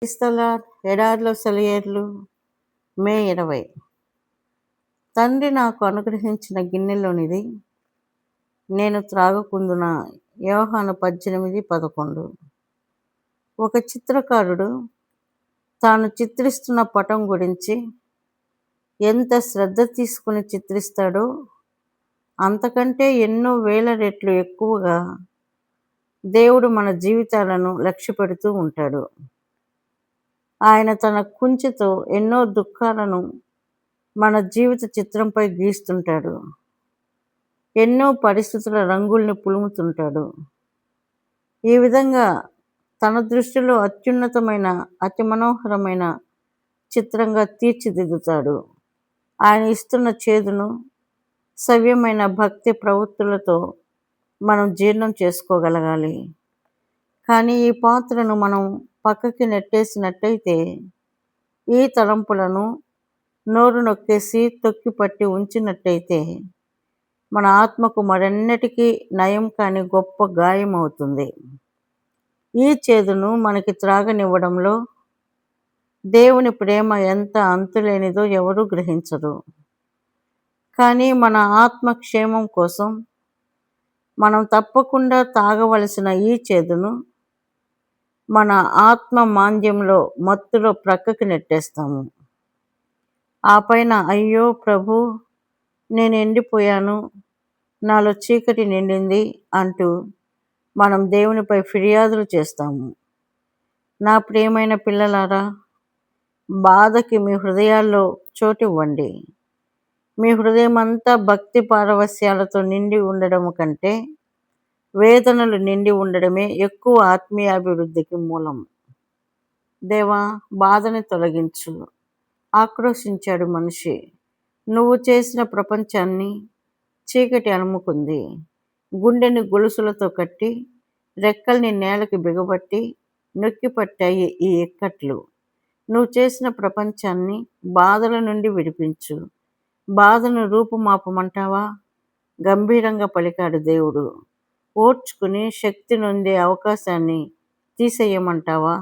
క్రీస్తుల ఎడారిలో సెలయేర్లు మే 20. తండ్రి నాకు అనుగ్రహించిన గిన్నెలోనిది నేను త్రాగకుందున. యోహాను 18:11. ఒక చిత్రకారుడు తాను చిత్రిస్తున్న పటం గురించి ఎంత శ్రద్ధ తీసుకుని చిత్రిస్తాడో అంతకంటే ఎన్నో వేల రెట్లు ఎక్కువగా దేవుడు మన జీవితాలను లక్ష్య పెడుతూ ఉంటాడు. ఆయన తన కుంచెతో ఎన్నో దుఃఖాలను మన జీవిత చిత్రంపై గీస్తుంటాడు. ఎన్నో పరిస్థితుల రంగుల్ని పులుముతుంటాడు. ఈ విధంగా తన దృష్టిలో అత్యున్నతమైన అతి మనోహరమైన చిత్రంగా తీర్చిదిద్దుతాడు. ఆయన ఇస్తున్న చేదును సవ్యమైన భక్తి ప్రవృత్తులతో మనం జీర్ణం చేసుకోగలగాలి. కానీ ఈ పాత్రను మనం పక్కకి నెట్టేసినట్టయితే, ఈ తలంపులను నోరు నొక్కేసి తొక్కిపట్టి ఉంచినట్టయితే మన ఆత్మకు మరెన్నటికీ నయం కాని గొప్ప గాయం అవుతుంది. ఈ చేదును మనకి త్రాగనివ్వడంలో దేవుని ప్రేమ ఎంత అంతులేనిదో ఎవరూ గ్రహించరు. కానీ మన ఆత్మ క్షేమం కోసం మనం తప్పకుండా తాగవలసిన ఈ చేదును మన ఆత్మ మాంద్యంలో మత్తులో ప్రక్కకి నెట్టేస్తాము. ఆ పైన అయ్యో ప్రభు, నేను ఎండిపోయాను, నాలో చీకటి నిండింది అంటూ మనం దేవునిపై ఫిర్యాదులు చేస్తాము. నా ప్రియమైన పిల్లలారా, బాధకి మీ హృదయాల్లో చోటివ్వండి. మీ హృదయమంతా భక్తి పారవస్యాలతో నిండి ఉండడం కంటే వేదనలు నిండి ఉండడమే ఎక్కువ ఆత్మీయాభివృద్ధికి మూలం. దేవా, బాధని తొలగించు. ఆక్రోశించాడు మనిషి. నువ్వు చేసిన ప్రపంచాన్ని చీకటి అలుముకుంది. గుండెని గొలుసులతో కట్టి రెక్కల్ని నేలకి బిగబట్టి నొక్కిపట్టాయి ఈ ఇక్కట్లు. నువ్వు చేసిన ప్రపంచాన్ని బాధల నుండి విడిపించు. బాధను రూపుమాపమంటావా? గంభీరంగా పలికాడు దేవుడు. ఓర్చుకుని శక్తి నొందే అవకాశాన్ని తీసేయమంటావా?